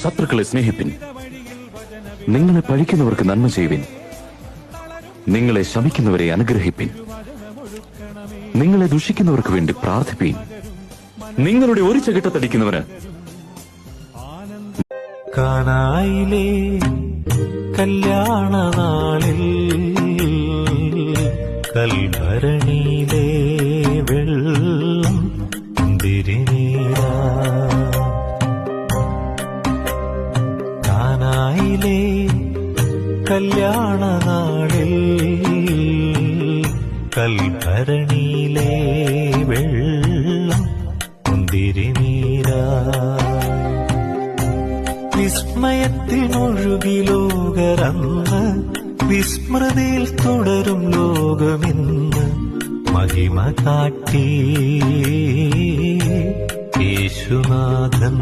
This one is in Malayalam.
ശത്രുക്കളെ സ്നേഹിപ്പിൻ, നിങ്ങളെ പഴിക്കുന്നവർക്ക് നന്മ ചെയ്യുവിൻ, നിങ്ങളെ ശമിക്കുന്നവരെ അനുഗ്രഹിപ്പിൻ, നിങ്ങളെ ദുഷിക്കുന്നവർക്ക് വേണ്ടി പ്രാർത്ഥിപ്പീൻ. നിങ്ങളുടെ ഒരു ചകിട്ടത്തടിക്കുന്നവന് കാനായിലെ കല്യാണ നാളിൽ കൽഭരണിയിലെ വെള്ളം തിരിനീരാ. കാനായിലെ കല്യാണ നാളിൽ കൽഭരണിയിലെ വെള്ളം തിരിനീരാ. വിസ്മയത്തിൽ മുഴുകി ലോകരന്ന്, വിസ്മൃതിയിൽ തുടരും ലോകമിന്ന്. മഹിമ കാട്ടി യേശുനാഥൻ.